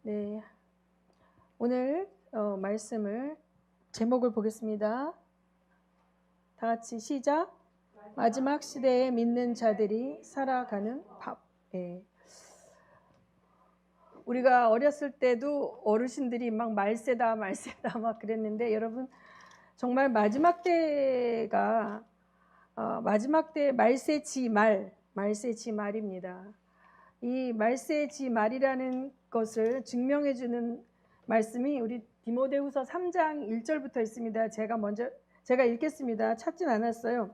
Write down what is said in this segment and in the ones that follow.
네, 오늘 말씀을 제목을 보겠습니다. 다 같이 시작. 마지막 시대에 믿는 자들이 살아가는 밥. 네. 우리가 어렸을 때도 어르신들이 막 말세다 말세다 막 그랬는데, 여러분 정말 마지막 때가 마지막 때 말세지 말입니다. 이 말세지 말이라는 것을 증명해 주는 말씀이 우리 디모데후서 3장 1절부터 있습니다. 제가 읽겠습니다. 찾진 않았어요.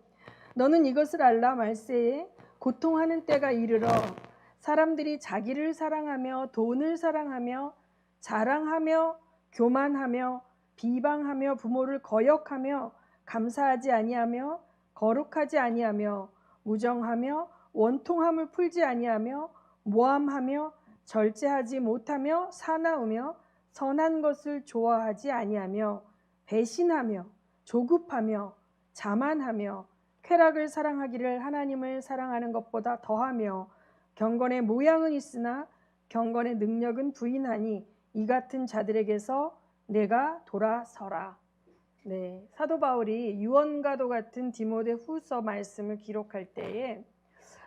너는 이것을 알라. 말세에 고통하는 때가 이르러 사람들이 자기를 사랑하며 돈을 사랑하며 자랑하며 교만하며 비방하며 부모를 거역하며 감사하지 아니하며 거룩하지 아니하며 무정하며 원통함을 풀지 아니하며 모함하며 절제하지 못하며 사나우며 선한 것을 좋아하지 아니하며 배신하며 조급하며 자만하며 쾌락을 사랑하기를 하나님을 사랑하는 것보다 더하며 경건의 모양은 있으나 경건의 능력은 부인하니 이 같은 자들에게서 내가 돌아서라. 네, 사도 바울이 유언과도 같은 디모데후서 말씀을 기록할 때에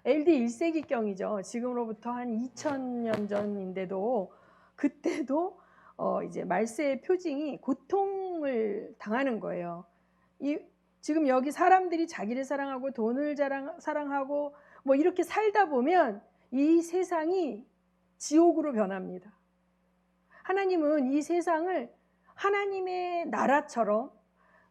AD 1세기경이죠. 지금으로부터 한 2000년 전인데도 그때도 이제 말세의 표징이 고통을 당하는 거예요. 지금 여기 사람들이 자기를 사랑하고 돈을 사랑하고 뭐 이렇게 살다 보면 이 세상이 지옥으로 변합니다. 하나님은 이 세상을 하나님의 나라처럼,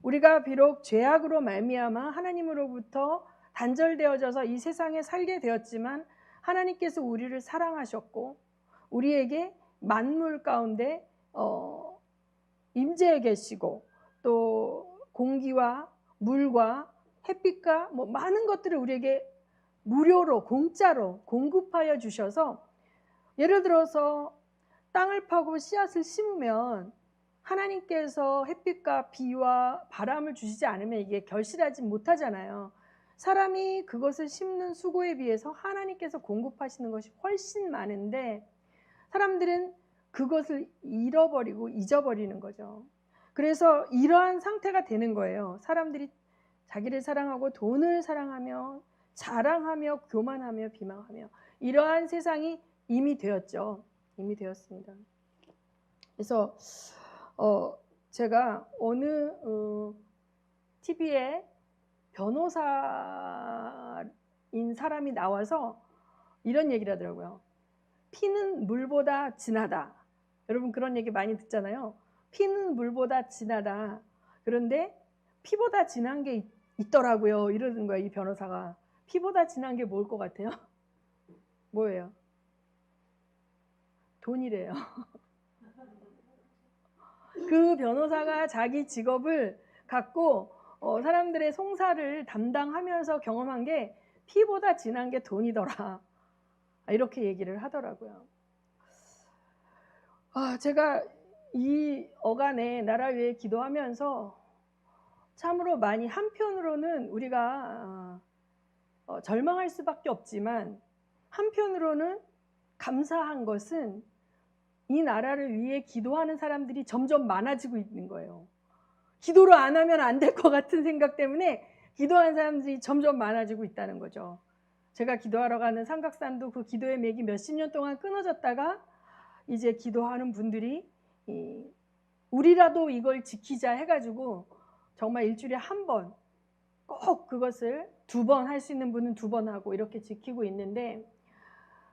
우리가 비록 죄악으로 말미암아 하나님으로부터 단절되어져서 이 세상에 살게 되었지만 하나님께서 우리를 사랑하셨고 우리에게 만물 가운데 임재해 계시고 또 공기와 물과 햇빛과 뭐 많은 것들을 우리에게 무료로 공짜로 공급하여 주셔서, 예를 들어서 땅을 파고 씨앗을 심으면 하나님께서 햇빛과 비와 바람을 주시지 않으면 이게 결실하지 못하잖아요. 사람이 그것을 심는 수고에 비해서 하나님께서 공급하시는 것이 훨씬 많은데 사람들은 그것을 잃어버리고 잊어버리는 거죠. 그래서 이러한 상태가 되는 거예요. 사람들이 자기를 사랑하고 돈을 사랑하며 자랑하며 교만하며 비방하며, 이러한 세상이 이미 되었죠. 이미 되었습니다. 그래서 제가 어느 TV에 변호사인 사람이 나와서 이런 얘기를 하더라고요. 피는 물보다 진하다. 여러분 그런 얘기 많이 듣잖아요. 피는 물보다 진하다. 그런데 피보다 진한 게 있더라고요. 이러는 거예요. 이 변호사가. 피보다 진한 게 뭘 것 같아요? 뭐예요? 돈이래요. 그 변호사가 자기 직업을 갖고 사람들의 송사를 담당하면서 경험한 게 피보다 진한 게 돈이더라. 이렇게 얘기를 하더라고요. 제가 이 어간에 나라 위에 기도하면서 참으로 많이, 한편으로는 우리가 절망할 수밖에 없지만 한편으로는 감사한 것은 이 나라를 위해 기도하는 사람들이 점점 많아지고 있는 거예요. 기도를 안 하면 안 될 것 같은 생각 때문에 기도하는 사람들이 점점 많아지고 있다는 거죠. 제가 기도하러 가는 삼각산도 그 기도의 맥이 몇십 년 동안 끊어졌다가 이제 기도하는 분들이 우리라도 이걸 지키자 해가지고 정말 일주일에 한 번, 꼭 그것을 2번 할 수 있는 분은 2번 하고 이렇게 지키고 있는데,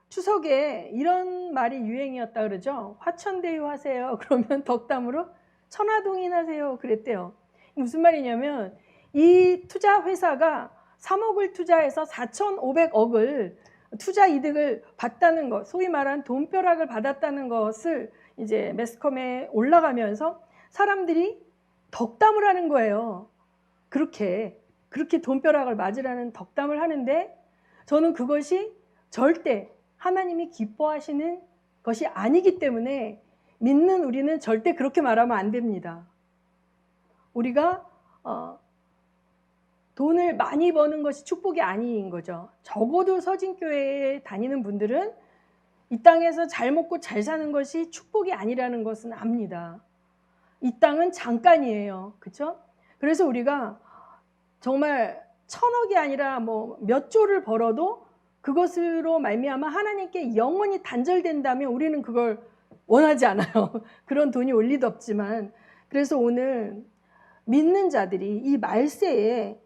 추석에 이런 말이 유행이었다 그러죠. 화천대유 하세요. 그러면 덕담으로 천화동인 하세요. 그랬대요. 무슨 말이냐면 이 투자 회사가 3억을 투자해서 4,500억을 투자 이득을 받다는 것, 소위 말하는 돈벼락을 받았다는 것을 이제 매스컴에 올라가면서 사람들이 덕담을 하는 거예요. 그렇게 돈벼락을 맞으라는 덕담을 하는데, 저는 그것이 절대 하나님이 기뻐하시는 것이 아니기 때문에 믿는 우리는 절대 그렇게 말하면 안 됩니다. 우리가 돈을 많이 버는 것이 축복이 아닌 거죠. 적어도 서진교회에 다니는 분들은 이 땅에서 잘 먹고 잘 사는 것이 축복이 아니라는 것은 압니다. 이 땅은 잠깐이에요. 그렇죠? 그래서 우리가 정말 1,000억이 아니라 뭐 몇 조를 벌어도 그것으로 말미암아 하나님께 영원히 단절된다면 우리는 그걸 원하지 않아요. 그런 돈이 올 리도 없지만. 그래서 오늘 믿는 자들이 이 말세에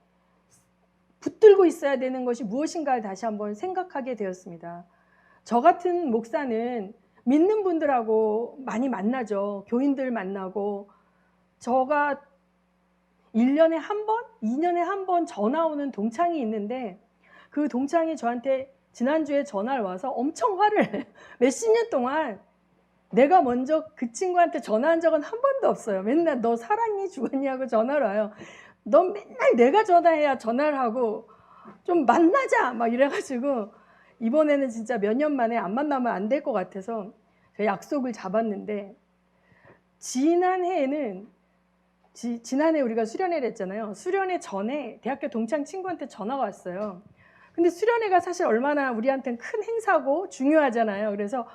붙들고 있어야 되는 것이 무엇인가를 다시 한번 생각하게 되었습니다. 저 같은 목사는 믿는 분들하고 많이 만나죠. 교인들 만나고. 저가 1년에 한 번, 2년에 한 번 전화 오는 동창이 있는데 그 동창이 저한테 지난주에 전화를 와서 엄청 화를 해요. 몇십 년 동안 내가 먼저 그 친구한테 전화한 적은 한 번도 없어요. 맨날 너 살았니 죽었니 하고 전화를 와요. 너 맨날 내가 전화해야 전화를 하고 좀 만나자 막 이래가지고 이번에는 진짜 몇 년 만에 안 만나면 안 될 것 같아서 제가 약속을 잡았는데 지난해에는 지난해 우리가 수련회를 했잖아요. 수련회 전에 대학교 동창 친구한테 전화가 왔어요. 근데 수련회가 사실 얼마나 우리한테는 큰 행사고 중요하잖아요. 그래서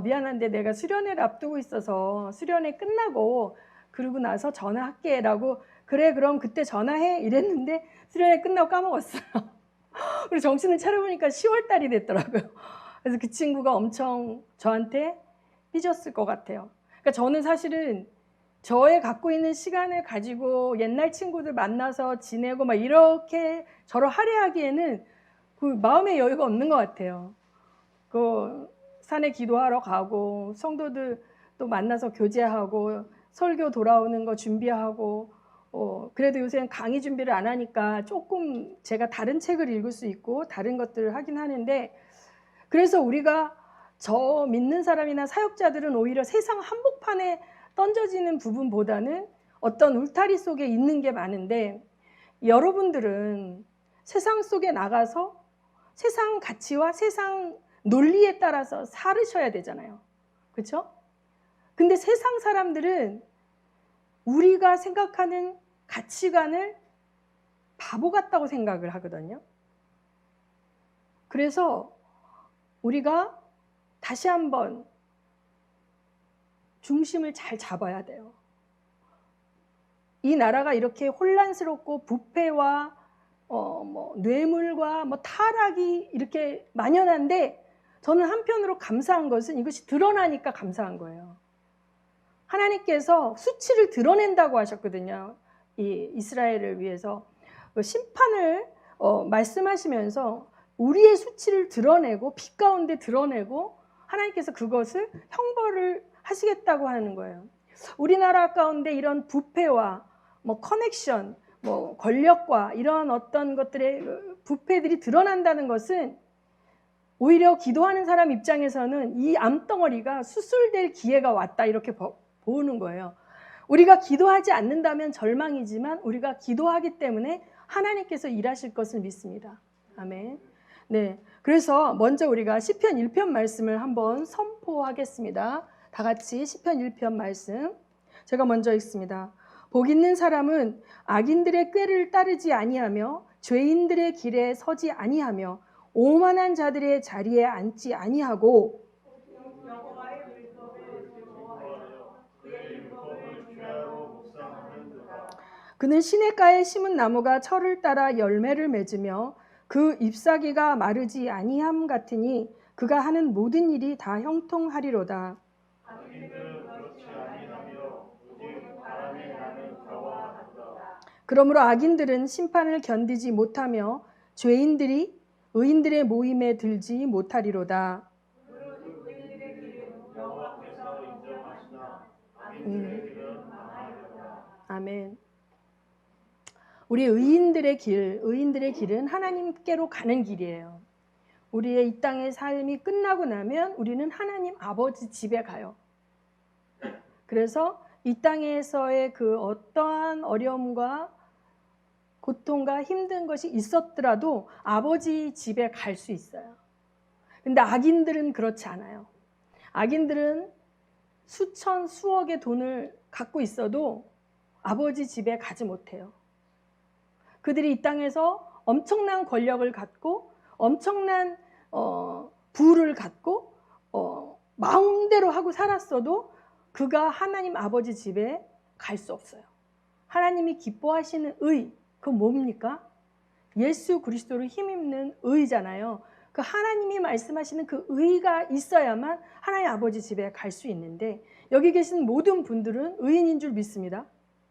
미안한데 내가 수련회를 앞두고 있어서 수련회 끝나고 그러고 나서 전화할게 라고 그래 그럼 그때 전화해 이랬는데 수련회 끝나고 까먹었어요. 그리고 정신을 차려보니까 10월 달이 됐더라고요. 그래서 그 친구가 엄청 저한테 삐졌을 것 같아요. 그러니까 저는 사실은 저의 갖고 있는 시간을 가지고 옛날 친구들 만나서 지내고 막 이렇게 저를 할애하기에는 그 마음의 여유가 없는 것 같아요. 그 산에 기도하러 가고 성도들 또 만나서 교제하고 설교 돌아오는 거 준비하고 그래도 요새는 강의 준비를 안 하니까 조금 제가 다른 책을 읽을 수 있고 다른 것들을 하긴 하는데 그래서 우리가 저 믿는 사람이나 사역자들은 오히려 세상 한복판에 던져지는 부분보다는 어떤 울타리 속에 있는 게 많은데 여러분들은 세상 속에 나가서 세상 가치와 세상 논리에 따라서 살으셔야 되잖아요. 그렇죠? 근데 세상 사람들은 우리가 생각하는 가치관을 바보 같다고 생각을 하거든요. 그래서 우리가 다시 한번 중심을 잘 잡아야 돼요. 이 나라가 이렇게 혼란스럽고 부패와 뇌물과 타락이 이렇게 만연한데 저는 한편으로 감사한 것은 이것이 드러나니까 감사한 거예요. 하나님께서 수치를 드러낸다고 하셨거든요. 이 이스라엘을 위해서 심판을 말씀하시면서 우리의 수치를 드러내고 빛 가운데 드러내고 하나님께서 그것을 형벌을 하시겠다고 하는 거예요. 우리나라 가운데 이런 부패와 커넥션, 권력과 이런 어떤 것들의 부패들이 드러난다는 것은 오히려 기도하는 사람 입장에서는 이 암덩어리가 수술될 기회가 왔다 이렇게 보는 거예요. 우리가 기도하지 않는다면 절망이지만 우리가 기도하기 때문에 하나님께서 일하실 것을 믿습니다. 아멘. 네, 그래서 먼저 우리가 시편 1편 말씀을 한번 선포하겠습니다. 다 같이 시편 1편 말씀 제가 먼저 읽습니다. 복 있는 사람은 악인들의 꾀를 따르지 아니하며 죄인들의 길에 서지 아니하며 오만한 자들의 자리에 앉지 아니하고 그는 시냇가에 심은 나무가 철을 따라 열매를 맺으며 그 잎사귀가 마르지 아니함 같으니 그가 하는 모든 일이 다 형통하리로다. 그러므로 악인들은 심판을 견디지 못하며 죄인들이 의인들의 모임에 들지 못하리로다. 아멘. 우리 의인들의 길은 하나님께로 가는 길이에요. 우리의 이 땅의 삶이 끝나고 나면 우리는 하나님 아버지 집에 가요. 그래서 이 땅에서의 그 어떠한 어려움과 고통과 힘든 것이 있었더라도 아버지 집에 갈 수 있어요. 근데 악인들은 그렇지 않아요. 악인들은 수천, 수억의 돈을 갖고 있어도 아버지 집에 가지 못해요. 그들이 이 땅에서 엄청난 권력을 갖고 엄청난 부를 갖고 마음대로 하고 살았어도 그가 하나님 아버지 집에 갈 수 없어요. 하나님이 기뻐하시는 의, 그건 뭡니까? 예수 그리스도를 힘입는 의잖아요. 그 하나님이 말씀하시는 그 의가 있어야만 하나님 아버지 집에 갈 수 있는데, 여기 계신 모든 분들은 의인인 줄 믿습니다.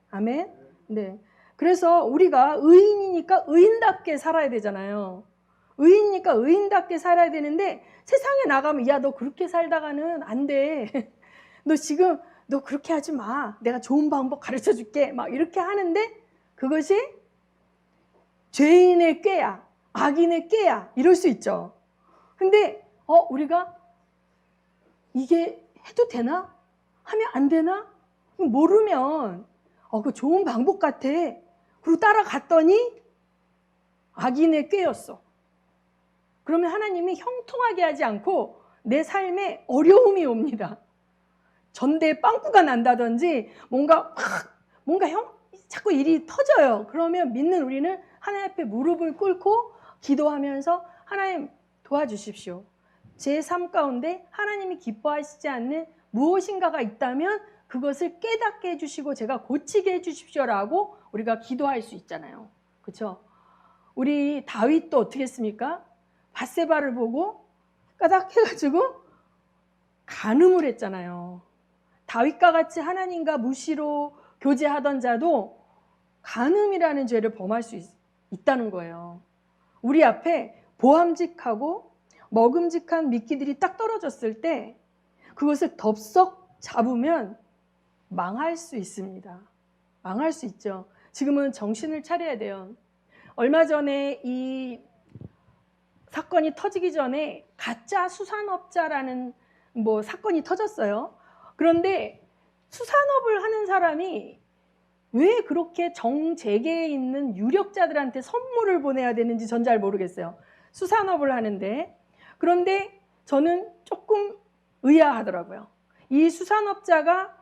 아멘. 네. 그래서 우리가 의인이니까 의인답게 살아야 되잖아요. 의인이니까 의인답게 살아야 되는데, 세상에 나가면 야, 너 그렇게 살다가는 안 돼. 너 지금 너 그렇게 하지 마. 내가 좋은 방법 가르쳐 줄게. 막 이렇게 하는데 그것이 죄인의 꾀야, 악인의 꾀야, 이럴 수 있죠. 근데 우리가 이게 해도 되나? 하면 안 되나? 모르면 그 좋은 방법 같아. 그리고 따라갔더니 악인의 꾀였어. 그러면 하나님이 형통하게 하지 않고 내 삶에 어려움이 옵니다. 전대에 빵꾸가 난다든지 뭔가 자꾸 일이 터져요. 그러면 믿는 우리는 하나님 앞에 무릎을 꿇고 기도하면서 하나님 도와주십시오. 제 삶 가운데 하나님이 기뻐하시지 않는 무엇인가가 있다면 그것을 깨닫게 해주시고 제가 고치게 해주십시오라고 우리가 기도할 수 있잖아요. 그렇죠? 우리 다윗도 어떻게 했습니까? 밧세바를 보고 까닥해가지고 간음을 했잖아요. 다윗과 같이 하나님과 무시로 교제하던 자도 간음이라는 죄를 범할 수 있다는 거예요. 우리 앞에 보암직하고 먹음직한 미끼들이 딱 떨어졌을 때 그것을 덥석 잡으면 망할 수 있습니다. 망할 수 있죠. 지금은 정신을 차려야 돼요. 얼마 전에 이 사건이 터지기 전에 가짜 수산업자라는 사건이 터졌어요. 그런데 수산업을 하는 사람이 왜 그렇게 정재계에 있는 유력자들한테 선물을 보내야 되는지 전 잘 모르겠어요. 수산업을 하는데. 그런데 저는 조금 의아하더라고요. 이 수산업자가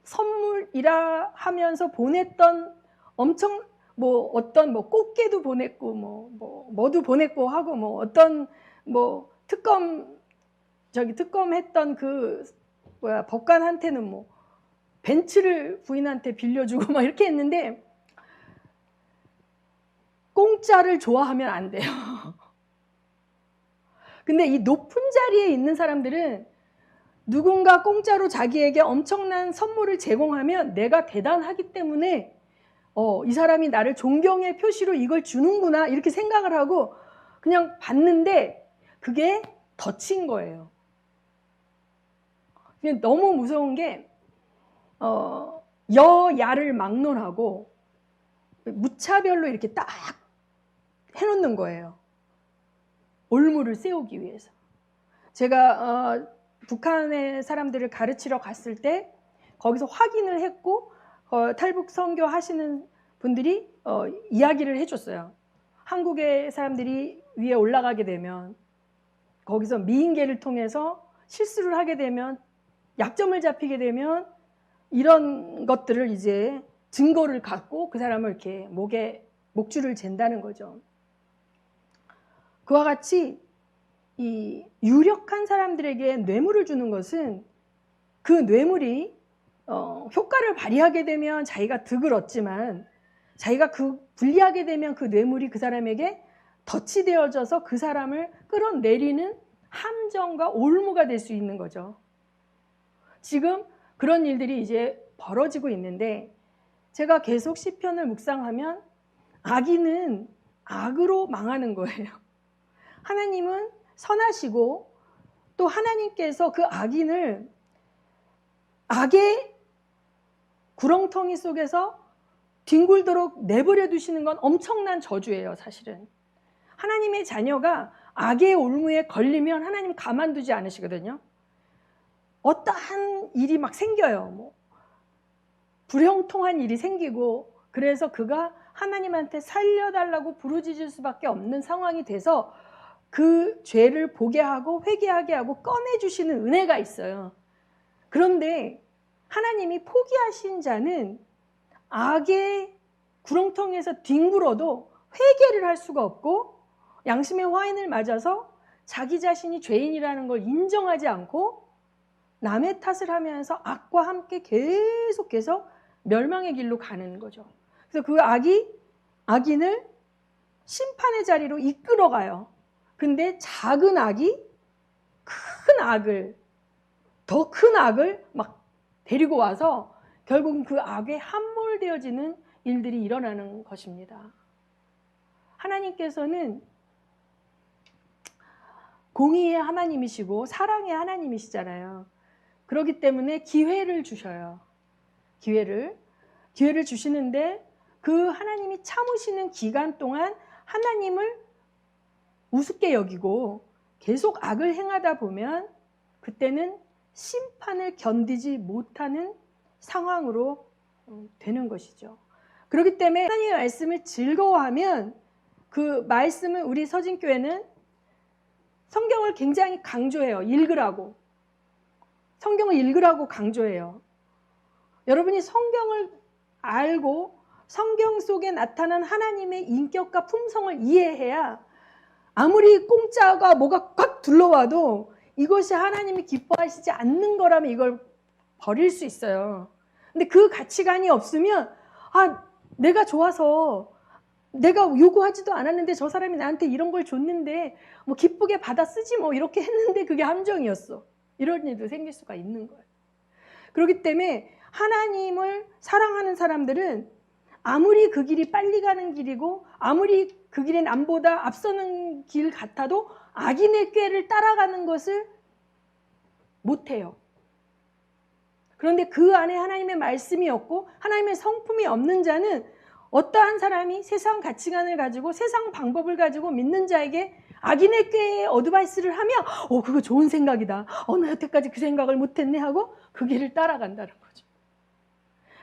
선물이라 하면서 보냈던 엄청 어떤 꽃게도 보냈고 뭐도 보냈고 하고 어떤 특검했던 법관한테는 벤츠를 부인한테 빌려주고 막 이렇게 했는데 공짜를 좋아하면 안 돼요. 근데 이 높은 자리에 있는 사람들은 누군가 공짜로 자기에게 엄청난 선물을 제공하면 내가 대단하기 때문에 이 사람이 나를 존경의 표시로 이걸 주는구나 이렇게 생각을 하고 그냥 받는데 그게 덫인 거예요. 너무 무서운 게 여야를 막론하고 무차별로 이렇게 딱 해놓는 거예요. 올무를 세우기 위해서. 제가 북한의 사람들을 가르치러 갔을 때 거기서 확인을 했고 탈북 선교 하시는 분들이 이야기를 해줬어요. 한국의 사람들이 위에 올라가게 되면 거기서 미인계를 통해서 실수를 하게 되면 약점을 잡히게 되면 이런 것들을 이제 증거를 갖고 그 사람을 이렇게 목에 목줄을 잰다는 거죠. 그와 같이 이 유력한 사람들에게 뇌물을 주는 것은 그 뇌물이 효과를 발휘하게 되면 자기가 득을 얻지만 자기가 불리하게 되면 그 뇌물이 그 사람에게 덫이 되어져서 그 사람을 끌어내리는 함정과 올무가 될 수 있는 거죠. 지금 그런 일들이 이제 벌어지고 있는데 제가 계속 시편을 묵상하면 악인은 악으로 망하는 거예요. 하나님은 선하시고 또 하나님께서 그 악인을 악의 구렁텅이 속에서 뒹굴도록 내버려 두시는 건 엄청난 저주예요, 사실은. 하나님의 자녀가 악의 올무에 걸리면 하나님 가만두지 않으시거든요. 어떠한 일이 막 생겨요. 불형통한 일이 생기고 그래서 그가 하나님한테 살려달라고 부르짖을 수밖에 없는 상황이 돼서 그 죄를 보게 하고 회개하게 하고 꺼내주시는 은혜가 있어요. 그런데 하나님이 포기하신 자는 악의 구렁텅이에서 뒹굴어도 회개를 할 수가 없고 양심의 화인을 맞아서 자기 자신이 죄인이라는 걸 인정하지 않고 남의 탓을 하면서 악과 함께 계속해서 멸망의 길로 가는 거죠. 그래서 그 악인을 심판의 자리로 이끌어가요. 근데 작은 악이 더 큰 악을 막 데리고 와서 결국은 그 악에 함몰되어지는 일들이 일어나는 것입니다. 하나님께서는 공의의 하나님이시고 사랑의 하나님이시잖아요. 그렇기 때문에 기회를 주셔요. 기회를 주시는데 그 하나님이 참으시는 기간 동안 하나님을 우습게 여기고 계속 악을 행하다 보면 그때는 심판을 견디지 못하는 상황으로 되는 것이죠. 그렇기 때문에 하나님의 말씀을 즐거워하면 그 말씀을 우리 서진교회는 성경을 굉장히 강조해요. 읽으라고. 성경을 읽으라고 강조해요. 여러분이 성경을 알고 성경 속에 나타난 하나님의 인격과 품성을 이해해야 아무리 공짜가 뭐가 꽉 둘러와도 이것이 하나님이 기뻐하시지 않는 거라면 이걸 버릴 수 있어요. 근데 그 가치관이 없으면 내가 좋아서 내가 요구하지도 않았는데 저 사람이 나한테 이런 걸 줬는데 뭐 기쁘게 받아 쓰지 뭐 이렇게 했는데 그게 함정이었어. 이런 일도 생길 수가 있는 거예요. 그렇기 때문에 하나님을 사랑하는 사람들은 아무리 그 길이 빨리 가는 길이고 아무리 그 길이 남보다 앞서는 길 같아도 악인의 꾀를 따라가는 것을 못해요. 그런데 그 안에 하나님의 말씀이 없고 하나님의 성품이 없는 자는 어떠한 사람이 세상 가치관을 가지고 세상 방법을 가지고 믿는 자에게 악인의 꾀에 어드바이스를 하면 그거 좋은 생각이다. 나 여태까지 그 생각을 못했네 하고 그 길을 따라간다는 거죠.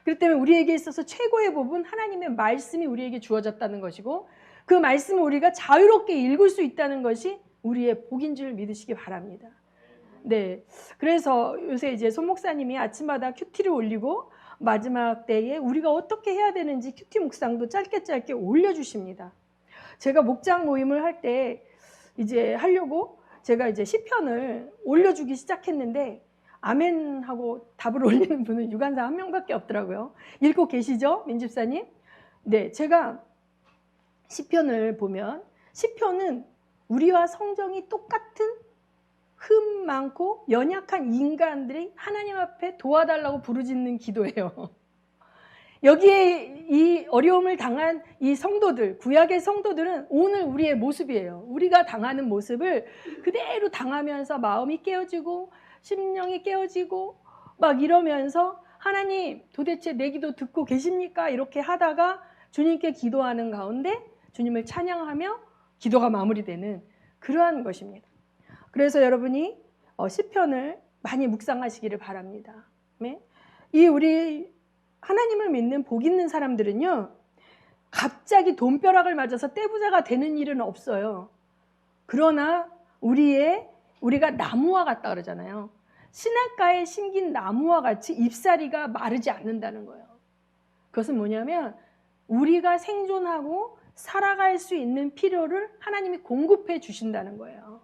그렇기 때문에 우리에게 있어서 최고의 법은 하나님의 말씀이 우리에게 주어졌다는 것이고 그 말씀을 우리가 자유롭게 읽을 수 있다는 것이 우리의 복인 줄 믿으시기 바랍니다. 네, 그래서 요새 이제 손 목사님이 아침마다 큐티를 올리고 마지막 때에 우리가 어떻게 해야 되는지 큐티 묵상도 짧게 올려주십니다. 제가 목장 모임을 할 때 이제 하려고 제가 이제 시편을 올려주기 시작했는데 아멘 하고 답을 올리는 분은 유관사 한 명밖에 없더라고요. 읽고 계시죠? 민집사님? 네, 제가 시편을 보면 시편은 우리와 성정이 똑같은 흠 많고 연약한 인간들이 하나님 앞에 도와달라고 부르짖는 기도예요. 여기에 이 어려움을 당한 이 성도들, 구약의 성도들은 오늘 우리의 모습이에요. 우리가 당하는 모습을 그대로 당하면서 마음이 깨어지고 심령이 깨어지고 막 이러면서 하나님 도대체 내 기도 듣고 계십니까? 이렇게 하다가 주님께 기도하는 가운데 주님을 찬양하며 기도가 마무리되는 그러한 것입니다. 그래서 여러분이 시편을 많이 묵상하시기를 바랍니다. 네? 이 우리 하나님을 믿는 복 있는 사람들은요, 갑자기 돈벼락을 맞아서 떼부자가 되는 일은 없어요. 그러나 우리가 나무와 같다 그러잖아요. 시냇가에 심긴 나무와 같이 잎사리가 마르지 않는다는 거예요. 그것은 뭐냐면 우리가 생존하고 살아갈 수 있는 필요를 하나님이 공급해 주신다는 거예요.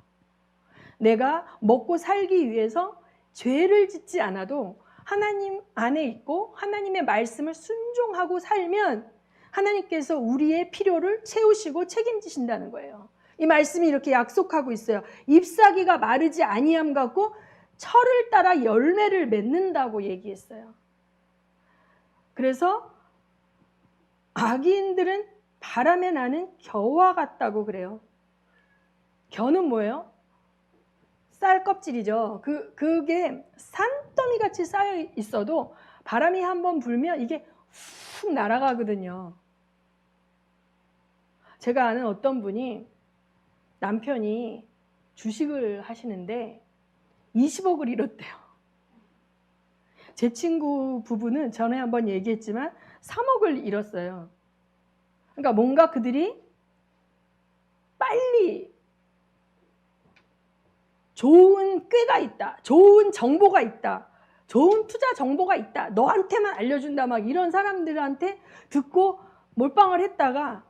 내가 먹고 살기 위해서 죄를 짓지 않아도 하나님 안에 있고 하나님의 말씀을 순종하고 살면 하나님께서 우리의 필요를 채우시고 책임지신다는 거예요. 이 말씀이 이렇게 약속하고 있어요. 잎사귀가 마르지 아니함 같고 철을 따라 열매를 맺는다고 얘기했어요. 그래서 악인들은 바람에 나는 겨와 같다고 그래요. 겨는 뭐예요? 쌀 껍질이죠. 그게 산더미 같이 쌓여 있어도 바람이 한번 불면 이게 훅 날아가거든요. 제가 아는 어떤 분이 남편이 주식을 하시는데 20억을 잃었대요. 제 친구 부부는 전에 한번 얘기했지만 3억을 잃었어요. 그러니까 뭔가 그들이 빨리 좋은 꾀가 있다, 좋은 정보가 있다, 좋은 투자 정보가 있다, 너한테만 알려준다 막 이런 사람들한테 듣고 몰빵을 했다가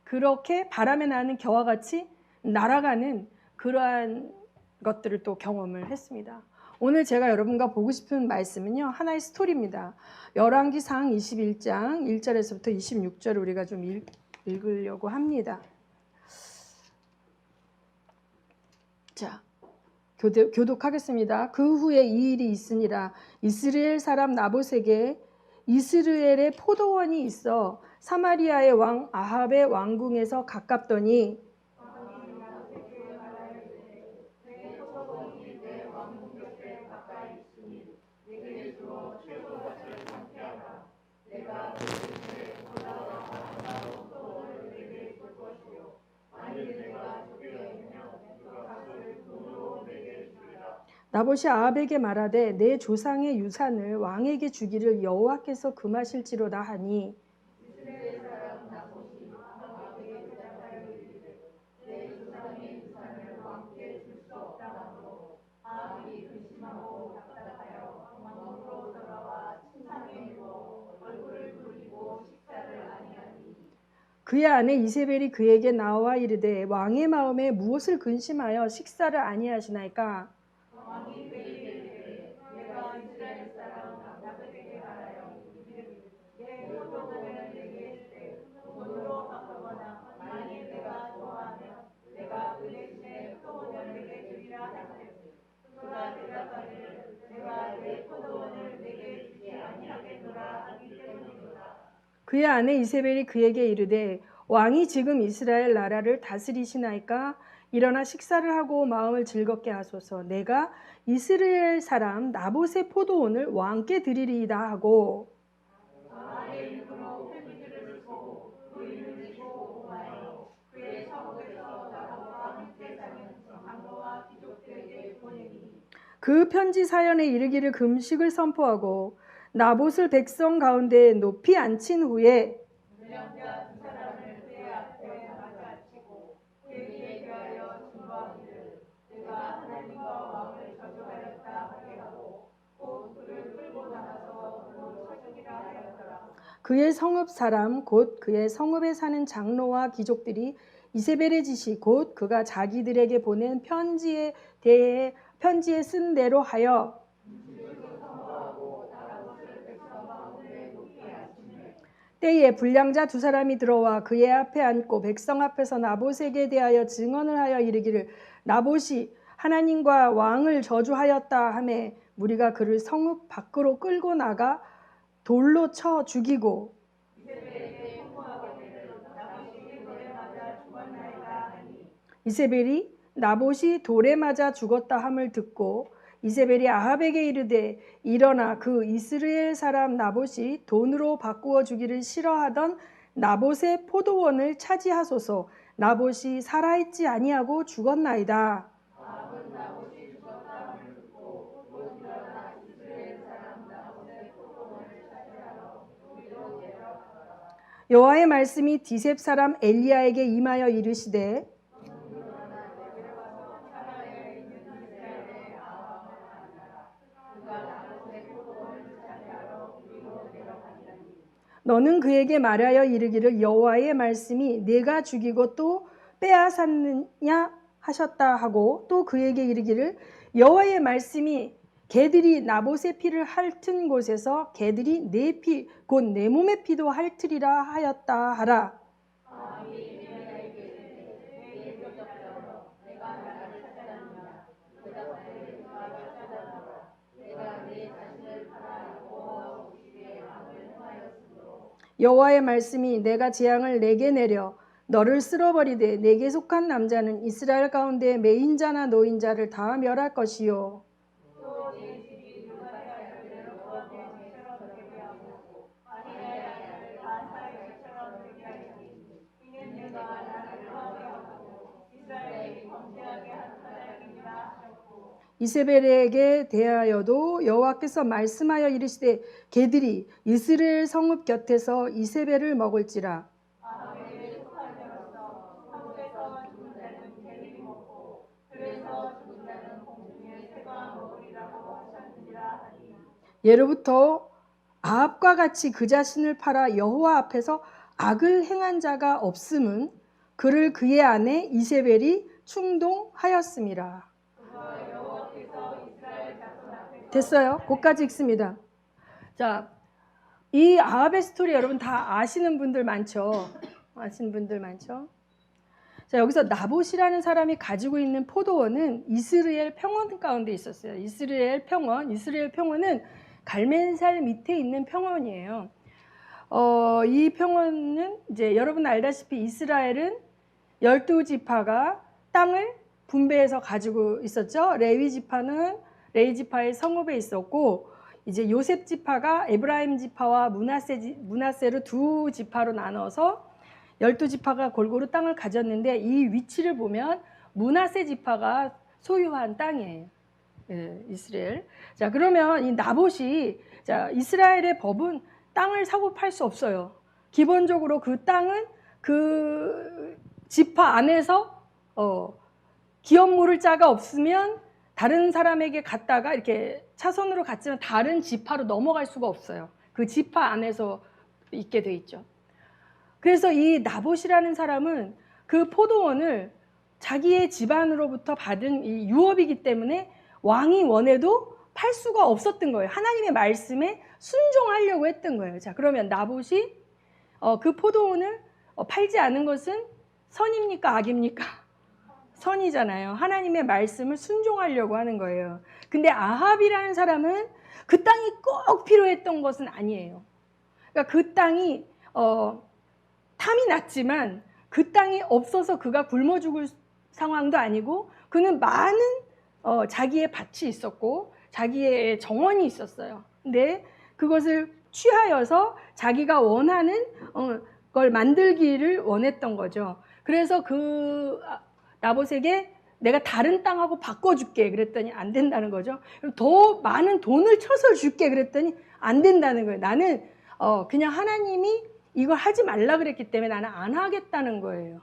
그렇게 바람에 나는 겨와 같이 날아가는 그러한 것들을 또 경험을 했습니다. 오늘 제가 여러분과 보고 싶은 말씀은요, 하나의 스토리입니다. 열왕기상 21장 1절에서부터 26절 우리가 좀 읽으려고 합니다. 자, 교독하겠습니다. 그 후에 이 일이 있으니라. 이스라엘 사람 나봇에게 이스라엘의 포도원이 있어 사마리아의 왕 아합의 왕궁에서 가깝더니 나봇이 아합에게 말하되 내 조상의 유산을 왕에게 주기를 여호와께서 금하실지로다 하니 그의 아내 이세벨이 그에게 나와 이르되 왕의 마음에 무엇을 근심하여 식사를 아니하시나이까? 그의 아내 이세벨이 그에게 이르되 왕이 지금 이스라엘 나라를 다스리시나이까? 일어나 식사를 하고 마음을 즐겁게 하소서. 내가 이스라엘 사람 나봇의 포도원을 왕께 드리리이다 하고 그 편지 사연에 이르기를 금식을 선포하고 나봇을 백성 가운데 높이 앉힌 후에 그의 성읍 사람 곧 그의 성읍에 사는 장로와 귀족들이 이세벨의 지시 곧 그가 자기들에게 보낸 편지에 대해 편지에 쓴 대로 하여 때에 불량자 두 사람이 들어와 그의 앞에 앉고 백성 앞에서 나봇에게 대하여 증언을 하여 이르기를 나봇이 하나님과 왕을 저주하였다 하매 무리가 그를 성읍 밖으로 끌고 나가 돌로 쳐 죽이고 이세벨이 나봇이 돌에 맞아 죽었다 함을 듣고 이세벨이 아합에게 이르되 일어나 그 이스라엘 사람 나봇이 돈으로 바꾸어 주기를 싫어하던 나봇의 포도원을 차지하소서. 나봇이 살아있지 아니하고 죽었나이다. 여호와의 말씀이 디셉 사람 엘리야에게 임하여 이르시되 너는 그에게 말하여 이르기를 여호와의 말씀이 내가 죽이고 또 빼앗았느냐 하셨다 하고 또 그에게 이르기를 여호와의 말씀이 개들이 나봇의 피를 핥은 곳에서 개들이 내 피 곧 내 몸의 피도 핥으리라 하였다 하라. 여호와의 말씀이 내가 재앙을 내게 내려 너를 쓸어버리되 내게 속한 남자는 이스라엘 가운데 매인자나 노인자를 다 멸할 것이요 이세벨에게 대하여도 여호와께서 말씀하여 이르시되 개들이 이스라엘 성읍 곁에서 이세벨을 먹을지라. 예로부터 아합과 같이 그 자신을 팔아 여호와 앞에서 악을 행한 자가 없음은 그를 그의 아내 이세벨이 충동하였음이라. 됐어요? 거기까지 읽습니다. 자, 이 아합의 스토리 여러분 다 아시는 분들 많죠? 아시는 분들 많죠? 자, 여기서 나봇이라는 사람이 가지고 있는 포도원은 이스라엘 평원 가운데 있었어요. 이스라엘 평원은 갈멜산 밑에 있는 평원이에요. 이 평원은 이제 여러분 알다시피 이스라엘은 12지파가 땅을 분배해서 가지고 있었죠. 레위 지파의 성읍에 있었고, 이제 요셉 지파가 에브라임 지파와 므낫세로 두 지파로 나눠서 12지파가 골고루 땅을 가졌는데, 이 위치를 보면 므낫세 지파가 소유한 땅이에요. 예, 이스라엘. 자, 그러면 이 나봇이, 자, 이스라엘의 법은 땅을 사고 팔 수 없어요. 기본적으로 그 땅은 그 지파 안에서 기업 모를 자가 없으면 다른 사람에게 갔다가 이렇게 차선으로 갔지만 다른 지파로 넘어갈 수가 없어요. 그 지파 안에서 있게 돼 있죠. 그래서 이 나봇이라는 사람은 그 포도원을 자기의 집안으로부터 받은 이 유업이기 때문에 왕이 원해도 팔 수가 없었던 거예요. 하나님의 말씀에 순종하려고 했던 거예요. 자, 그러면 나봇이 그 포도원을 팔지 않은 것은 선입니까? 악입니까? 선이잖아요. 하나님의 말씀을 순종하려고 하는 거예요. 근데 아합이라는 사람은 그 땅이 꼭 필요했던 것은 아니에요. 그러니까 그 땅이 탐이 났지만 그 땅이 없어서 그가 굶어 죽을 상황도 아니고, 그는 많은 자기의 밭이 있었고 자기의 정원이 있었어요. 근데 그것을 취하여서 자기가 원하는 걸 만들기를 원했던 거죠. 그래서 그 나봇에게 내가 다른 땅하고 바꿔줄게 그랬더니 안 된다는 거죠. 더 많은 돈을 쳐서 줄게 그랬더니 안 된다는 거예요. 나는 그냥 하나님이 이걸 하지 말라 그랬기 때문에 나는 안 하겠다는 거예요.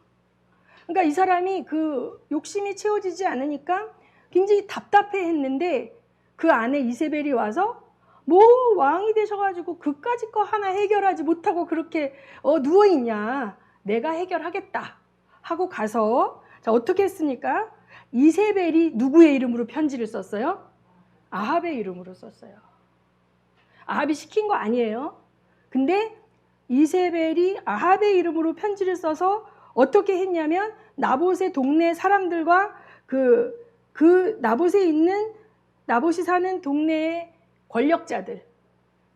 그러니까 이 사람이 그 욕심이 채워지지 않으니까 굉장히 답답해 했는데, 그 안에 이세벨이 와서 뭐 왕이 되셔가지고 그까짓 거 하나 해결하지 못하고 그렇게 누워있냐, 내가 해결하겠다 하고 가서, 자, 어떻게 했습니까? 이세벨이 누구의 이름으로 편지를 썼어요? 아합의 이름으로 썼어요. 아합이 시킨 거 아니에요. 근데 이세벨이 아합의 이름으로 편지를 써서 어떻게 했냐면, 나봇의 동네 사람들과 그 나봇이 사는 동네의 권력자들,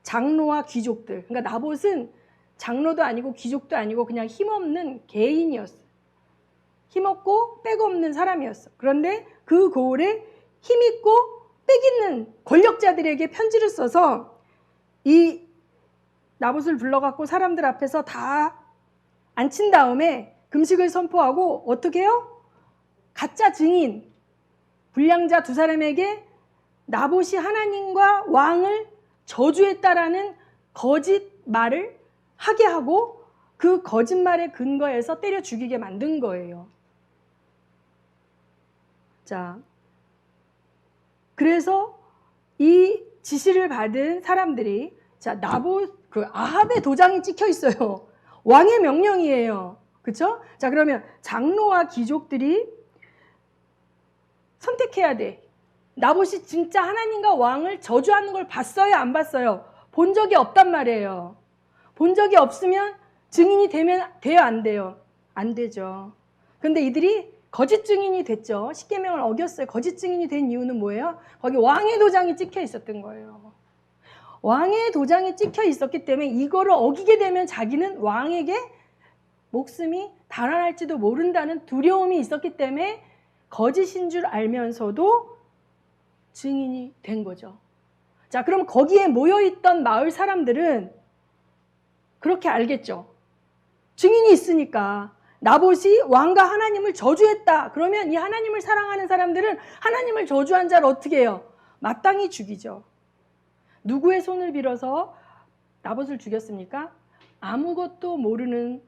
장로와 귀족들, 그러니까 나봇은 장로도 아니고 귀족도 아니고 그냥 힘없는 개인이었어요. 힘없고 빽 없는 사람이었어. 그런데 그 고을에 힘있고 빽 있는 권력자들에게 편지를 써서 이 나봇을 불러갖고 사람들 앞에서 다 앉힌 다음에 금식을 선포하고 어떻게 해요? 가짜 증인, 불량자 두 사람에게 나봇이 하나님과 왕을 저주했다라는 거짓말을 하게 하고 그 거짓말의 근거에서 때려 죽이게 만든 거예요. 자, 그래서 이 지시를 받은 사람들이, 자, 나봇, 그 아합의 도장이 찍혀 있어요. 왕의 명령이에요. 그렇죠? 자, 그러면 장로와 귀족들이 선택해야 돼. 나봇이 진짜 하나님과 왕을 저주하는 걸 봤어요? 안 봤어요? 본 적이 없단 말이에요. 본 적이 없으면 증인이 돼요? 안 돼요? 안 되죠. 근데 이들이 거짓 증인이 됐죠. 십계명을 어겼어요. 거짓 증인이 된 이유는 뭐예요? 거기 왕의 도장이 찍혀 있었던 거예요. 왕의 도장이 찍혀 있었기 때문에 이거를 어기게 되면 자기는 왕에게 목숨이 달아날지도 모른다는 두려움이 있었기 때문에 거짓인 줄 알면서도 증인이 된 거죠. 자, 그럼 거기에 모여있던 마을 사람들은 그렇게 알겠죠. 증인이 있으니까. 나봇이 왕과 하나님을 저주했다. 그러면 이 하나님을 사랑하는 사람들은 하나님을 저주한 자를 어떻게 해요? 마땅히 죽이죠. 누구의 손을 빌어서 나봇을 죽였습니까? 아무것도 모르는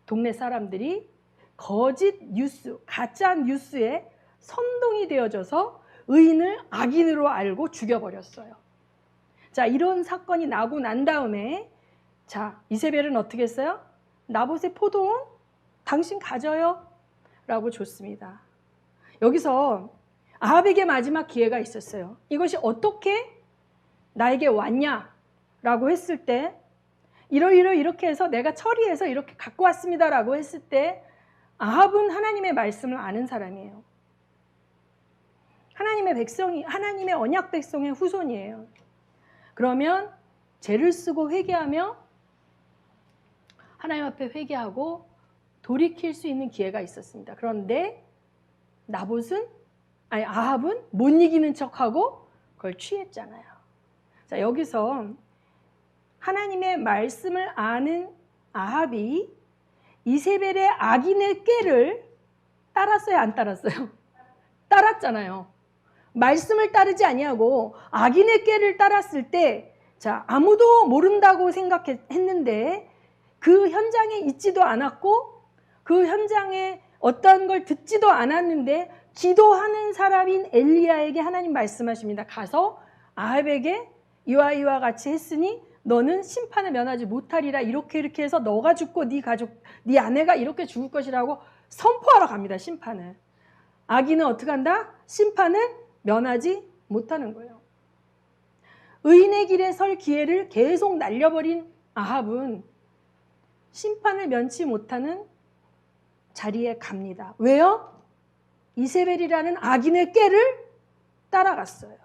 동네 사람들이 거짓 뉴스, 가짜 뉴스에 선동이 되어져서 의인을 악인으로 알고 죽여버렸어요. 자, 이런 사건이 나고 난 다음에, 자, 이세벨은 어떻게 했어요? 나봇의 포도원 당신 가져요? 라고 줬습니다. 여기서 아합에게 마지막 기회가 있었어요. 이것이 어떻게 나에게 왔냐라고 했을 때 이렇게 해서 내가 처리해서 이렇게 갖고 왔습니다라고 했을 때 아합은 하나님의 말씀을 아는 사람이에요. 하나님의 백성이, 하나님의 언약 백성의 후손이에요. 그러면 죄를 쓰고 회개하며 하나님 앞에 회개하고 돌이킬 수 있는 기회가 있었습니다. 그런데 아합은 못 이기는 척하고 그걸 취했잖아요. 자, 여기서 하나님의 말씀을 아는 아합이 이세벨의 악인의 꾀를 따랐어요, 안 따랐어요? 따랐잖아요. 말씀을 따르지 아니하고 악인의 꾀를 따랐을 때, 자, 아무도 모른다고 생각했는데 그 현장에 있지도 않았고 그 현장에 어떤 걸 듣지도 않았는데 기도하는 사람인 엘리야에게 하나님 말씀하십니다. 가서 아합에게 이와 같이 했으니 너는 심판을 면하지 못하리라. 이렇게 해서 너가 죽고 네 가족, 네 아내가 이렇게 죽을 것이라고 선포하러 갑니다. 심판을. 악인은 어떻게 한다? 심판을 면하지 못하는 거예요. 의인의 길에 설 기회를 계속 날려버린 아합은 심판을 면치 못하는 자리에 갑니다. 왜요? 이세벨이라는 악인의 꾀를 따라갔어요.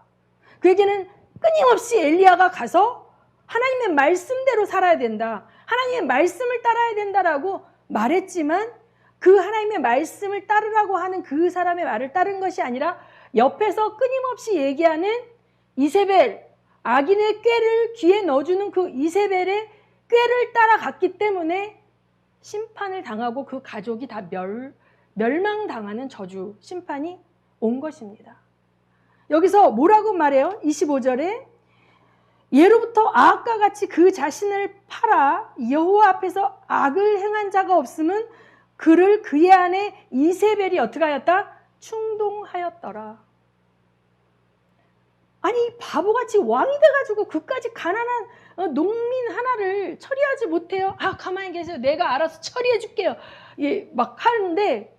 그에게는 끊임없이 엘리야가 가서 하나님의 말씀대로 살아야 된다, 하나님의 말씀을 따라야 된다라고 말했지만 그 하나님의 말씀을 따르라고 하는 그 사람의 말을 따른 것이 아니라 옆에서 끊임없이 얘기하는 이세벨, 악인의 꾀를 귀에 넣어주는 그 이세벨의 꾀를 따라갔기 때문에 심판을 당하고 그 가족이 다 멸망당하는 저주, 심판이 온 것입니다. 여기서 뭐라고 말해요? 25절에 예로부터 아합과 같이 그 자신을 팔아 여호와 앞에서 악을 행한 자가 없음은 그를 그의 아내 이세벨이 어떻게 하였다? 충동하였더라. 아니, 바보같이 왕이 돼가지고 그까지 가난한 농민 하나를 처리하지 못해요. 아, 가만히 계세요. 내가 알아서 처리해 줄게요. 예, 막 하는데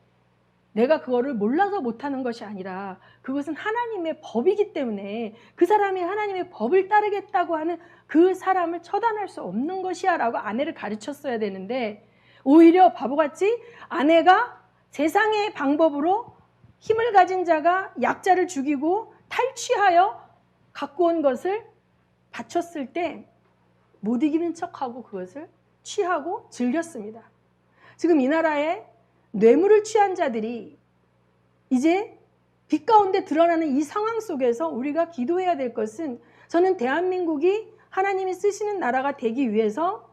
내가 그거를 몰라서 못하는 것이 아니라 그것은 하나님의 법이기 때문에 그 사람이 하나님의 법을 따르겠다고 하는 그 사람을 처단할 수 없는 것이야 라고 아내를 가르쳤어야 되는데 오히려 바보같이 아내가 세상의 방법으로 힘을 가진 자가 약자를 죽이고 탈취하여 갖고 온 것을 바쳤을 때 못 이기는 척하고 그것을 취하고 즐겼습니다. 지금 이 나라에 뇌물을 취한 자들이 이제 빛 가운데 드러나는 이 상황 속에서 우리가 기도해야 될 것은, 저는 대한민국이 하나님이 쓰시는 나라가 되기 위해서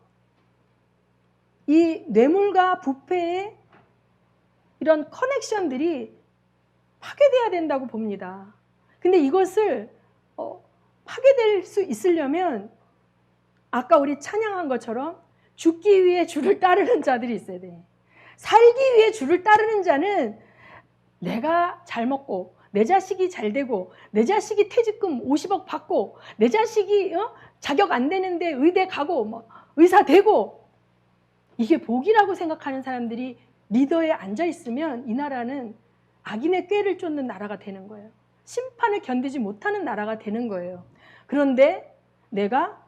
이 뇌물과 부패의 이런 커넥션들이 파괴돼야 된다고 봅니다. 근데 이것을 파괴될 수 있으려면 아까 우리 찬양한 것처럼 죽기 위해 주를 따르는 자들이 있어야 돼. 살기 위해 주를 따르는 자는 내가 잘 먹고 내 자식이 잘 되고 내 자식이 퇴직금 50억 받고 내 자식이 자격 안 되는데 의대 가고 의사 되고, 이게 복이라고 생각하는 사람들이 리더에 앉아 있으면 이 나라는 악인의 꾀를 쫓는 나라가 되는 거예요. 심판을 견디지 못하는 나라가 되는 거예요. 그런데 내가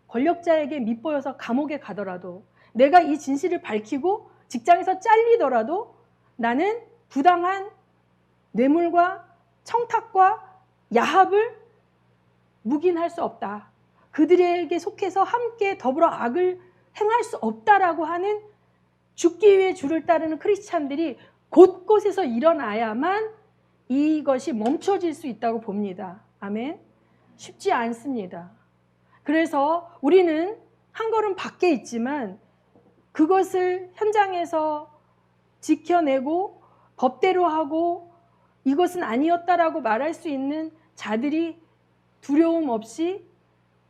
권력자에게 밑보여서 감옥에 가더라도, 내가 이 진실을 밝히고 직장에서 잘리더라도 나는 부당한 뇌물과 청탁과 야합을 묵인할 수 없다. 그들에게 속해서 함께 더불어 악을 행할 수 없다라고 하는 죽기 위해 주를 따르는 크리스찬들이 곳곳에서 일어나야만 이것이 멈춰질 수 있다고 봅니다. 아멘. 쉽지 않습니다. 그래서 우리는 한 걸음 밖에 있지만 그것을 현장에서 지켜내고 법대로 하고 이것은 아니었다라고 말할 수 있는 자들이 두려움 없이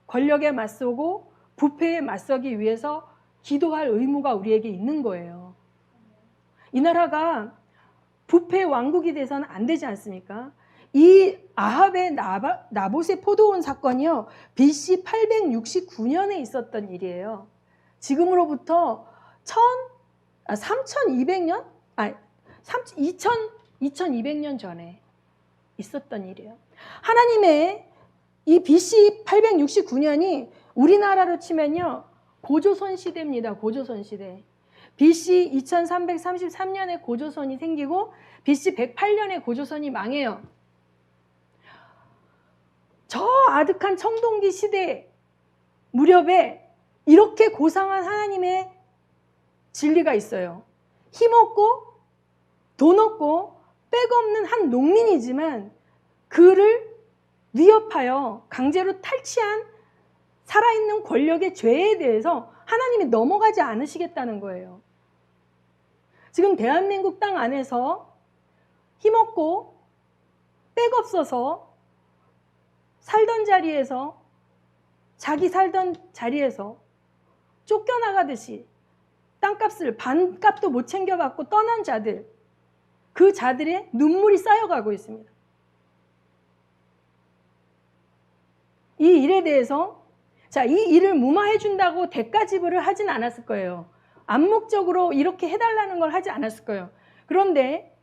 권력에 맞서고 부패에 맞서기 위해서 기도할 의무가 우리에게 있는 거예요. 이 나라가 부패 왕국이 돼서는 안 되지 않습니까? 이 아합의 나봇의 포도원 사건이요, BC 869년에 있었던 일이에요. 지금으로부터 2200년 전에 있었던 일이에요. 하나님의 이 BC 869년이 우리나라로 치면요, 고조선 시대입니다. 고조선 시대. BC 2333년에 고조선이 생기고 BC 108년에 고조선이 망해요. 저 아득한 청동기 시대 무렵에 이렇게 고상한 하나님의 진리가 있어요. 힘없고 돈 없고 백 없는 한 농민이지만 그를 위협하여 강제로 탈취한 살아있는 권력의 죄에 대해서 하나님이 넘어가지 않으시겠다는 거예요. 지금 대한민국 땅 안에서 힘없고 백 없어서 살던 자리에서, 자기 살던 자리에서 쫓겨나가듯이 땅값을 반값도 못 챙겨받고 떠난 자들, 그 자들의 눈물이 쌓여가고 있습니다. 이 일에 대해서 이 일을 무마해 준다고 대가 지불을 하진 않았을 거예요. 암묵적으로 이렇게 해달라는 걸 하지 않았을 거예요. 그런데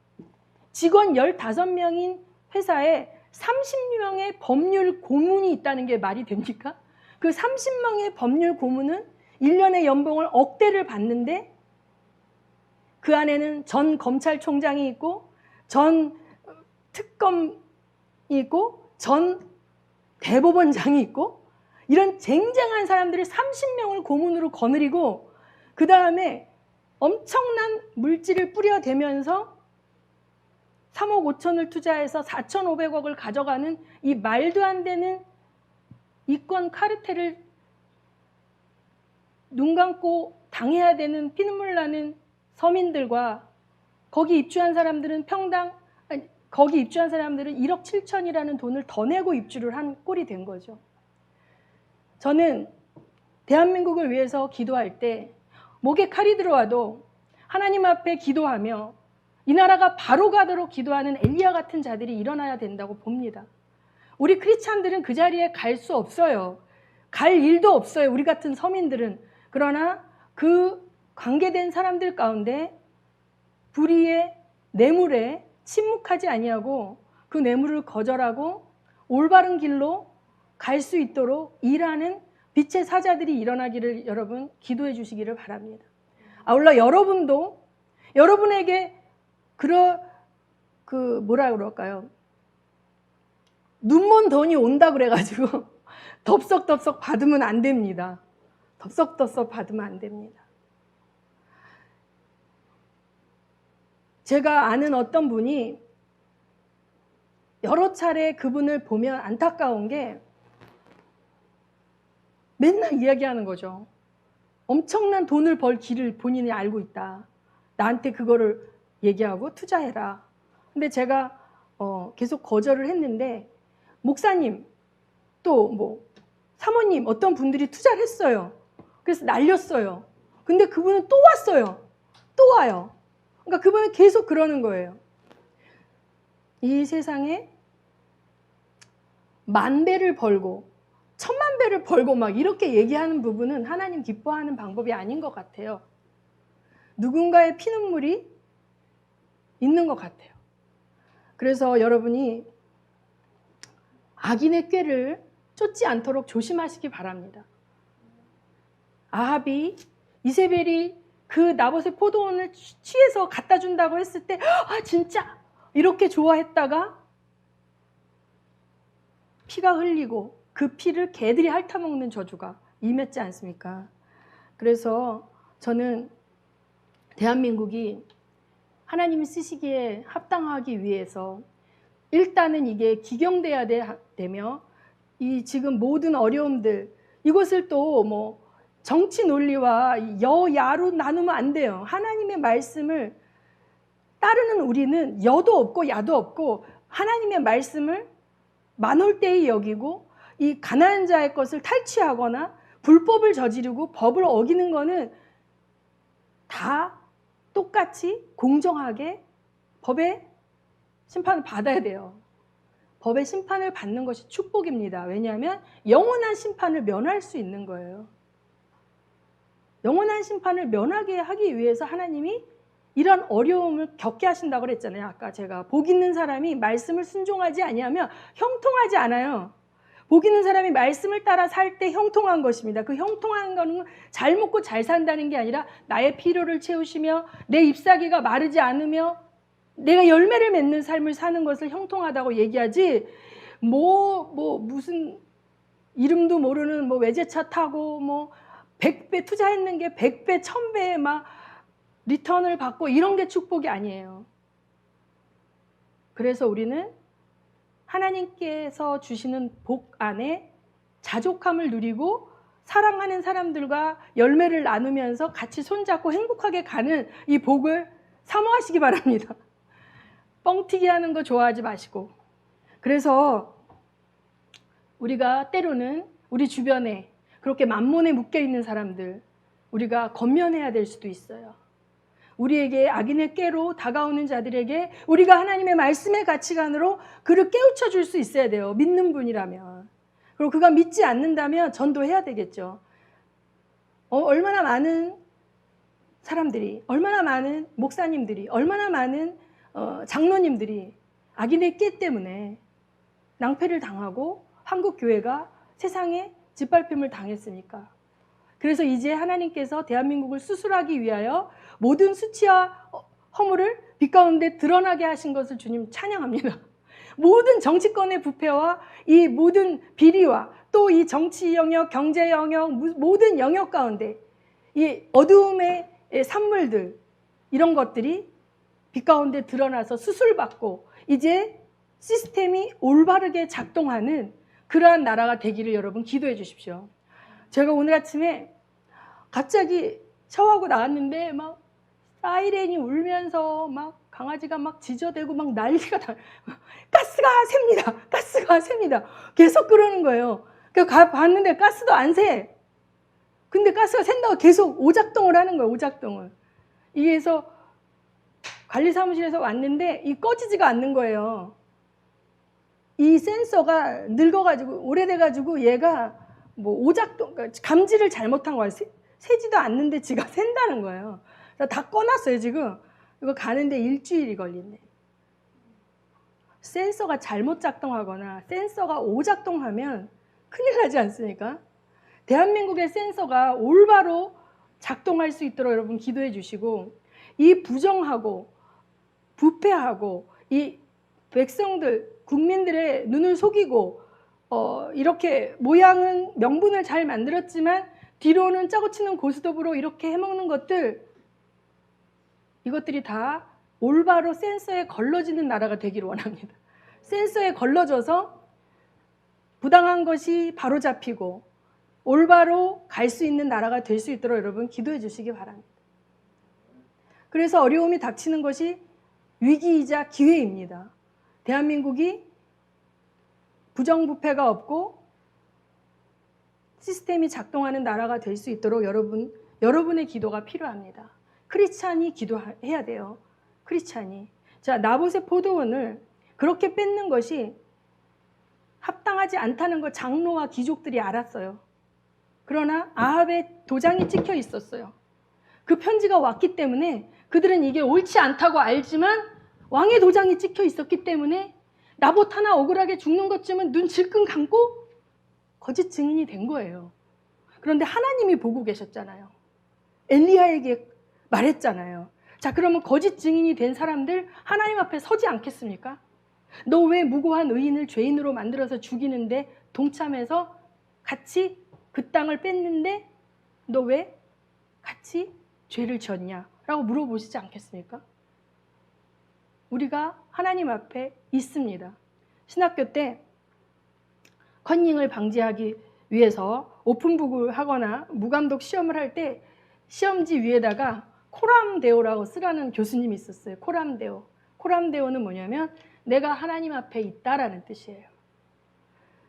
직원 15명인 회사에 30명의 법률 고문이 있다는 게 말이 됩니까? 그 30명의 법률 고문은 1년의 연봉을 억대를 받는데 그 안에는 전 검찰총장이 있고 전 특검이 있고 전 대법원장이 있고 이런 쟁쟁한 사람들을 30명을 고문으로 거느리고 그 다음에 엄청난 물질을 뿌려대면서 3억 5천을 투자해서 4,500억을 가져가는 이 말도 안 되는 이권 카르텔을 눈 감고 당해야 되는 피눈물 나는 서민들과 거기 입주한 사람들은 거기 입주한 사람들은 1억 7천이라는 돈을 더 내고 입주를 한 꼴이 된 거죠. 저는 대한민국을 위해서 기도할 때 목에 칼이 들어와도 하나님 앞에 기도하며 이 나라가 바로 가도록 기도하는 엘리야 같은 자들이 일어나야 된다고 봅니다. 우리 크리스찬들은 그 자리에 갈 수 없어요. 갈 일도 없어요. 우리 같은 서민들은. 그러나 그 관계된 사람들 가운데 불의의 뇌물에 침묵하지 아니하고 그 뇌물을 거절하고 올바른 길로 갈 수 있도록 일하는 빛의 사자들이 일어나기를 여러분 기도해 주시기를 바랍니다. 아울러 여러분도 여러분에게 뭐라 그럴까요? 눈먼 돈이 온다 그래가지고 덥석덥석 받으면 안 됩니다. 덥석덥석 받으면 안 됩니다. 제가 아는 어떤 분이 여러 차례 그분을 보면 안타까운 게 맨날 이야기하는 거죠. 엄청난 돈을 벌 길을 본인이 알고 있다. 나한테 그거를 얘기하고 투자해라. 근데 제가 계속 거절을 했는데 목사님 또 사모님 어떤 분들이 투자를 했어요. 그래서 날렸어요. 근데 그분은 또 왔어요. 또 와요. 그러니까 그분은 계속 그러는 거예요. 이 세상에 10,000배를 벌고 10,000,000배를 벌고 막 이렇게 얘기하는 부분은 하나님 기뻐하는 방법이 아닌 것 같아요. 누군가의 피눈물이 있는 것 같아요. 그래서 여러분이 악인의 꾀를 쫓지 않도록 조심하시기 바랍니다. 아합이 이세벨이 그 나봇의 포도원을 취해서 갖다 준다고 했을 때 진짜 이렇게 좋아했다가 피가 흘리고 그 피를 개들이 핥아먹는 저주가 임했지 않습니까? 그래서 저는 대한민국이 하나님이 쓰시기에 합당하기 위해서 일단은 이게 기경돼야 되며 이 지금 모든 어려움들 이것을 또 정치 논리와 여야로 나누면 안 돼요. 하나님의 말씀을 따르는 우리는 여도 없고 야도 없고 하나님의 말씀을 만홀대히 여기고 이 가난한 자의 것을 탈취하거나 불법을 저지르고 법을 어기는 거는 다 똑같이 공정하게 법의 심판을 받아야 돼요. 법의 심판을 받는 것이 축복입니다. 왜냐하면 영원한 심판을 면할 수 있는 거예요. 영원한 심판을 면하게 하기 위해서 하나님이 이런 어려움을 겪게 하신다고 그랬잖아요. 아까 제가 복 있는 사람이 말씀을 순종하지 아니하면 형통하지 않아요. 복 있는 사람이 말씀을 따라 살 때 형통한 것입니다. 그 형통한 거는 잘 먹고 잘 산다는 게 아니라 나의 필요를 채우시며 내 잎사귀가 마르지 않으며 내가 열매를 맺는 삶을 사는 것을 형통하다고 얘기하지, 무슨 이름도 모르는 외제차 타고 100배 투자했는 게 100배, 1000배 막 리턴을 받고 이런 게 축복이 아니에요. 그래서 우리는 하나님께서 주시는 복 안에 자족함을 누리고 사랑하는 사람들과 열매를 나누면서 같이 손잡고 행복하게 가는 이 복을 사모하시기 바랍니다. 뻥튀기 하는 거 좋아하지 마시고. 그래서 우리가 때로는 우리 주변에 그렇게 만몬에 묶여있는 사람들 우리가 건면해야 될 수도 있어요. 우리에게 악인의 꾀로 다가오는 자들에게 우리가 하나님의 말씀의 가치관으로 그를 깨우쳐 줄 수 있어야 돼요. 믿는 분이라면. 그리고 그가 믿지 않는다면 전도해야 되겠죠. 얼마나 많은 사람들이, 얼마나 많은 목사님들이, 얼마나 많은 장로님들이 악인의 꾀 때문에 낭패를 당하고 한국 교회가 세상에 짓밟힘을 당했으니까. 그래서 이제 하나님께서 대한민국을 수술하기 위하여 모든 수치와 허물을 빛 가운데 드러나게 하신 것을 주님 찬양합니다. 모든 정치권의 부패와 이 모든 비리와 또 이 정치 영역, 경제 영역, 모든 영역 가운데 이 어두움의 산물들, 이런 것들이 빛 가운데 드러나서 수술받고 이제 시스템이 올바르게 작동하는 그러한 나라가 되기를 여러분 기도해 주십시오. 제가 오늘 아침에 갑자기 샤워하고 나왔는데 막 사이렌이 울면서 막 강아지가 막 짖어대고 막 난리가 나. 가스가 셉니다. 가스가 셉니다. 계속 그러는 거예요. 그래서 봤는데 가스도 안 새. 근데 가스가 샌다고 계속 오작동을 하는 거예요. 오작동을. 이게서 관리사무실에서 왔는데 이 꺼지지가 않는 거예요. 이 센서가 늙어가지고 오래돼가지고 얘가 오작동, 감지를 잘못한 거예요. 새지도 않는데 지가 샌다는 거예요. 다 꺼놨어요 지금. 이거 가는데 일주일이 걸린대. 센서가 잘못 작동하거나 센서가 오작동하면 큰일 나지 않습니까? 대한민국의 센서가 올바로 작동할 수 있도록 여러분 기도해 주시고, 이 부정하고 부패하고 이 백성들, 국민들의 눈을 속이고 이렇게 모양은 명분을 잘 만들었지만 뒤로는 짜고 치는 고스톱으로 이렇게 해먹는 것들, 이것들이 다 올바로 센서에 걸러지는 나라가 되기를 원합니다. 센서에 걸러져서 부당한 것이 바로 잡히고 올바로 갈 수 있는 나라가 될 수 있도록 여러분 기도해 주시기 바랍니다. 그래서 어려움이 닥치는 것이 위기이자 기회입니다. 대한민국이 부정부패가 없고 시스템이 작동하는 나라가 될 수 있도록 여러분의 기도가 필요합니다. 크리스찬이 기도해야 돼요. 크리스찬이. 자, 나봇의 포도원을 그렇게 뺏는 것이 합당하지 않다는 걸 장로와 귀족들이 알았어요. 그러나 아합의 도장이 찍혀 있었어요. 그 편지가 왔기 때문에 그들은 이게 옳지 않다고 알지만 왕의 도장이 찍혀 있었기 때문에 나봇 하나 억울하게 죽는 것쯤은 눈 질끈 감고 거짓 증인이 된 거예요. 그런데 하나님이 보고 계셨잖아요. 엘리야에게 말했잖아요. 자, 그러면 거짓 증인이 된 사람들 하나님 앞에 서지 않겠습니까? 너 왜 무고한 의인을 죄인으로 만들어서 죽이는데 동참해서 같이 그 땅을 뺐는데 너 왜 같이 죄를 지었냐? 라고 물어보시지 않겠습니까? 우리가 하나님 앞에 있습니다. 신학교 때 컨닝을 방지하기 위해서 오픈북을 하거나 무감독 시험을 할 때 시험지 위에다가 코람데오라고 쓰라는 교수님이 있었어요. 코람데오. 코람데오는 뭐냐면 내가 하나님 앞에 있다라는 뜻이에요.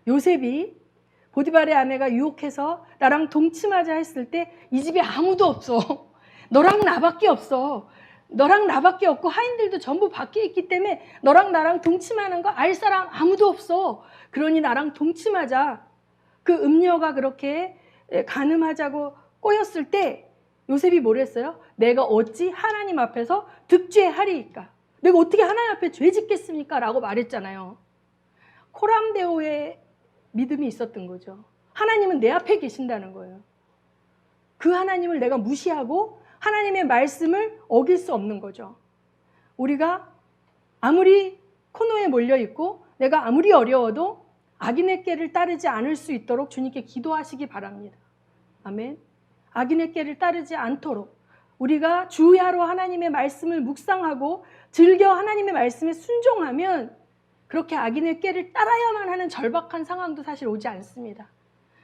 요셉이 보디발의 아내가 유혹해서 나랑 동침하자 했을 때 이 집에 아무도 없어. 너랑 나밖에 없어. 너랑 나밖에 없고 하인들도 전부 밖에 있기 때문에 너랑 나랑 동침하는 거 알 사람 아무도 없어. 그러니 나랑 동침하자. 그 음녀가 그렇게 간음하자고 꼬였을 때 요셉이 뭘 했어요? 내가 어찌 하나님 앞에서 득죄하리이까? 내가 어떻게 하나님 앞에 죄 짓겠습니까? 라고 말했잖아요. 코람데오의 믿음이 있었던 거죠. 하나님은 내 앞에 계신다는 거예요. 그 하나님을 내가 무시하고 하나님의 말씀을 어길 수 없는 거죠. 우리가 아무리 코너에 몰려있고 내가 아무리 어려워도 악인의 꾀를 따르지 않을 수 있도록 주님께 기도하시기 바랍니다. 아멘. 악인의 꾀를 따르지 않도록 우리가 주야로 하나님의 말씀을 묵상하고 즐겨 하나님의 말씀에 순종하면 그렇게 악인의 꾀를 따라야만 하는 절박한 상황도 사실 오지 않습니다.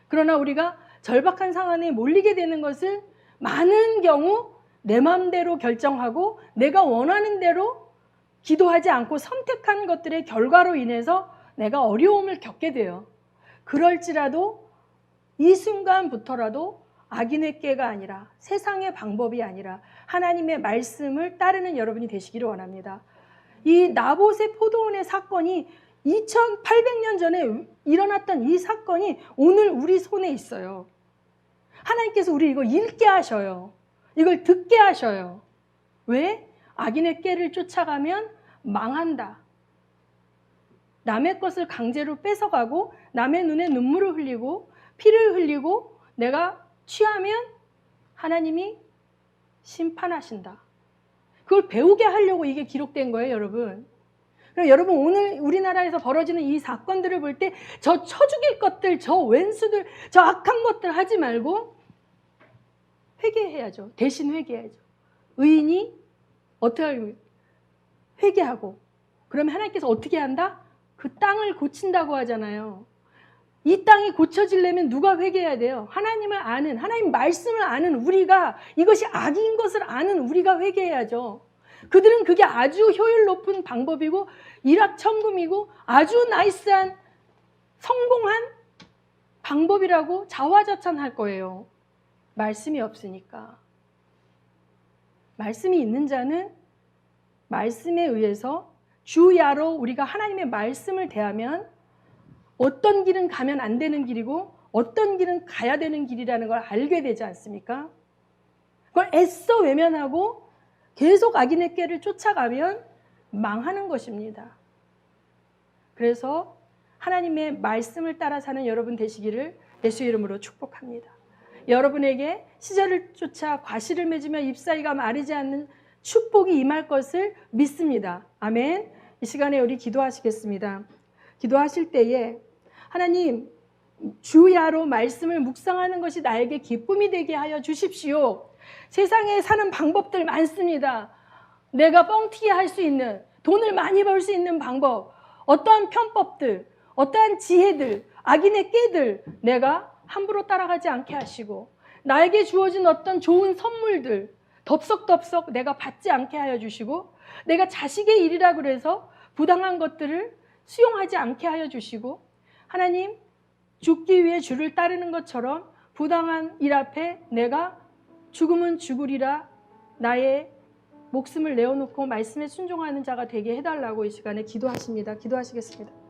그러나 우리가 절박한 상황에 몰리게 되는 것은 많은 경우 내 마음대로 결정하고 내가 원하는 대로 기도하지 않고 선택한 것들의 결과로 인해서 내가 어려움을 겪게 돼요. 그럴지라도 이 순간부터라도 악인의 꾀가 아니라 세상의 방법이 아니라 하나님의 말씀을 따르는 여러분이 되시기를 원합니다. 이 나봇의 포도원의 사건이 2800년 전에 일어났던 이 사건이 오늘 우리 손에 있어요. 하나님께서 우리 이거 읽게 하셔요. 이걸 듣게 하셔요. 왜? 악인의 꾀를 쫓아가면 망한다. 남의 것을 강제로 뺏어가고 남의 눈에 눈물을 흘리고 피를 흘리고 내가 취하면 하나님이 심판하신다. 그걸 배우게 하려고 이게 기록된 거예요, 여러분. 그럼 여러분 오늘 우리나라에서 벌어지는 이 사건들을 볼 때 저 쳐 죽일 것들, 저 왼수들, 저 악한 것들 하지 말고 회개해야죠. 대신 회개해야죠. 의인이 어떻게 하면 회개하고 그러면 하나님께서 어떻게 한다? 그 땅을 고친다고 하잖아요. 이 땅이 고쳐지려면 누가 회개해야 돼요? 하나님을 아는, 하나님 말씀을 아는 우리가, 이것이 악인 것을 아는 우리가 회개해야죠. 그들은 그게 아주 효율 높은 방법이고 일확천금이고 아주 나이스한 성공한 방법이라고 자화자찬할 거예요. 말씀이 없으니까. 말씀이 있는 자는 말씀에 의해서 주야로 우리가 하나님의 말씀을 대하면 어떤 길은 가면 안 되는 길이고 어떤 길은 가야 되는 길이라는 걸 알게 되지 않습니까? 그걸 애써 외면하고 계속 악인의 꾀를 쫓아가면 망하는 것입니다. 그래서 하나님의 말씀을 따라 사는 여러분 되시기를 예수의 이름으로 축복합니다. 여러분에게 시절을 쫓아 과실을 맺으며 잎사귀가 마르지 않는 축복이 임할 것을 믿습니다. 아멘. 이 시간에 우리 기도하시겠습니다. 기도하실 때에 하나님 주야로 말씀을 묵상하는 것이 나에게 기쁨이 되게 하여 주십시오. 세상에 사는 방법들 많습니다. 내가 뻥튀기 할 수 있는, 돈을 많이 벌 수 있는 방법, 어떠한 편법들, 어떠한 지혜들, 악인의 꾀들 내가 함부로 따라가지 않게 하시고 나에게 주어진 어떤 좋은 선물들 덥석덥석 내가 받지 않게 하여 주시고 내가 자식의 일이라 그래서 부당한 것들을 수용하지 않게 하여 주시고 하나님 죽기 위해 주를 따르는 것처럼 부당한 일 앞에 내가 죽으면 죽으리라 나의 목숨을 내어놓고 말씀에 순종하는 자가 되게 해달라고 이 시간에 기도하십니다. 기도하시겠습니다.